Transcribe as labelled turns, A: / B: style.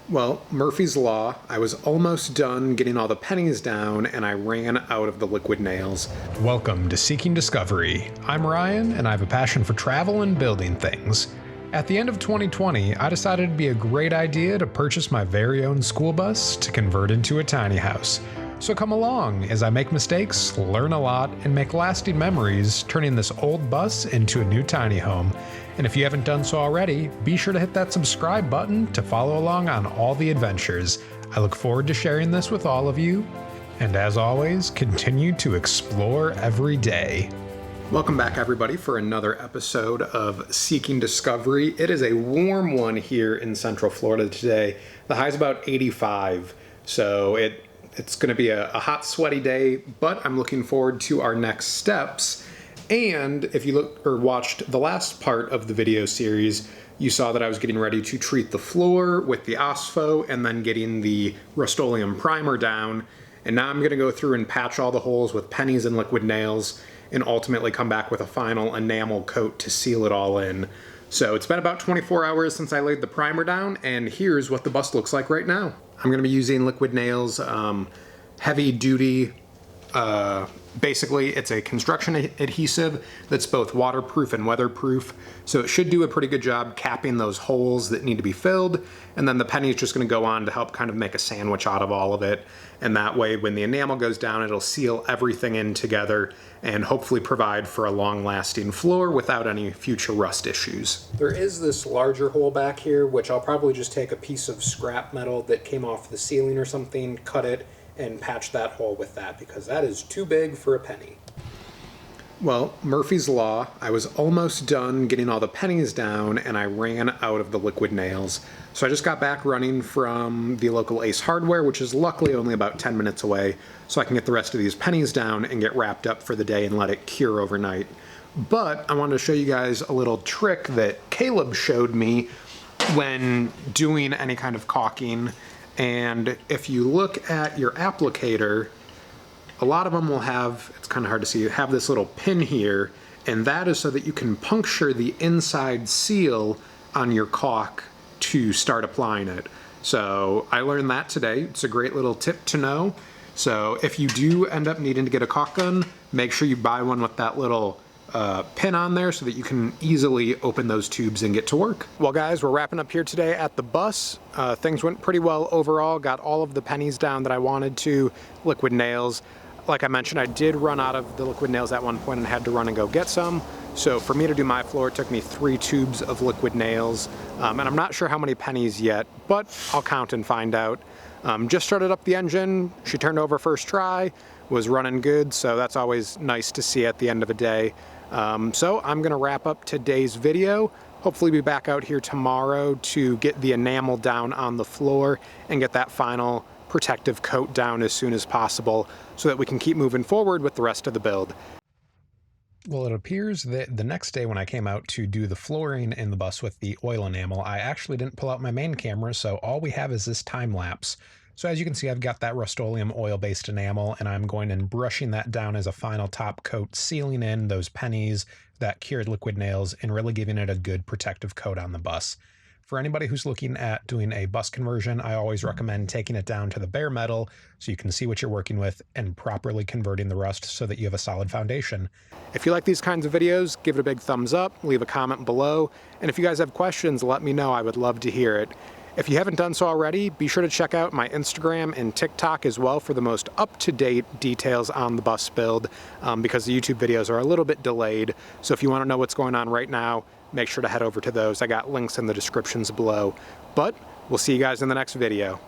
A: Well, Murphy's Law, I was almost done getting all the pennies down and I ran out of the liquid nails. Welcome to Seeking Discovery. I'm Ryan and I have a passion for travel and building things. At the end of 2020, I decided it'd be a great idea to purchase my very own school bus to convert into a tiny house. So come along as I make mistakes, learn a lot, and make lasting memories, turning this old bus into a new tiny home. And if you haven't done so already, be sure to hit that subscribe button to follow along on all the adventures. I look forward to sharing this with all of you. And as always, continue to explore every day. Welcome back, everybody, for another episode of Seeking Discovery. It is a warm one here in Central Florida today. The high's about 85, so it's going to be a hot, sweaty day, but I'm looking forward to our next steps. And if you look or watched the last part of the video series, you saw that I was getting ready to treat the floor with the OSPO and then getting the Rustoleum primer down. And now I'm going to go through and patch all the holes with pennies and liquid nails and ultimately come back with a final enamel coat to seal it all in. So it's been about 24 hours since I laid the primer down, and here's what the bus looks like right now. I'm going to be using liquid nails, heavy duty. Basically, it's a construction adhesive that's both waterproof and weatherproof, so it should do a pretty good job capping those holes that need to be filled, and then the penny is just going to go on to help kind of make a sandwich out of all of it, and that way when the enamel goes down, it'll seal everything in together and hopefully provide for a long-lasting floor without any future rust issues. There is this larger hole back here, which I'll probably just take a piece of scrap metal that came off the ceiling or something, cut it, and patch that hole with that, because that is too big for a penny. Well, Murphy's Law, I was almost done getting all the pennies down and I ran out of the liquid nails. So I just got back running from the local Ace Hardware, which is luckily only about 10 minutes away, so I can get the rest of these pennies down and get wrapped up for the day and let it cure overnight. But I wanted to show you guys a little trick that Caleb showed me when doing any kind of caulking. And if you look at your applicator, a lot of them will have, it's kind of hard to see, have this little pin here, and that is so that you can puncture the inside seal on your caulk to start applying it. So I learned that today. It's a great little tip to know. So if you do end up needing to get a caulk gun, make sure you buy one with that little pin on there so that you can easily open those tubes and get to work. Well guys, we're wrapping up here today at the bus. Things went pretty well overall. Got all of the pennies down that I wanted to, liquid nails. Like I mentioned, I did run out of the liquid nails at one point and had to run and go get some. So for me to do my floor, it took me 3 tubes of liquid nails. And I'm not sure how many pennies yet, but I'll count and find out. Just started up the engine. She turned over first try, was running good. So that's always nice to see at the end of a day. So I'm going to wrap up today's video. Hopefully be back out here tomorrow to get the enamel down on the floor and get that final protective coat down as soon as possible so that we can keep moving forward with the rest of the build. Well, it appears that the next day when I came out to do the flooring in the bus with the oil enamel, I actually didn't pull out my main camera, so all we have is this time lapse. So as you can see, I've got that Rustoleum Oil Based Enamel, and I'm going and brushing that down as a final top coat, sealing in those pennies, that cured liquid nails, and really giving it a good protective coat on the bus. For anybody who's looking at doing a bus conversion, I always recommend taking it down to the bare metal so you can see what you're working with and properly converting the rust so that you have a solid foundation. If you like these kinds of videos, give it a big thumbs up, leave a comment below, and if you guys have questions, let me know. I would love to hear it. If you haven't done so already, be sure to check out my Instagram and TikTok as well for the most up-to-date details on the bus build, because the YouTube videos are a little bit delayed. So if you want to know what's going on right now, make sure to head over to those. I got links in the descriptions below. But we'll see you guys in the next video.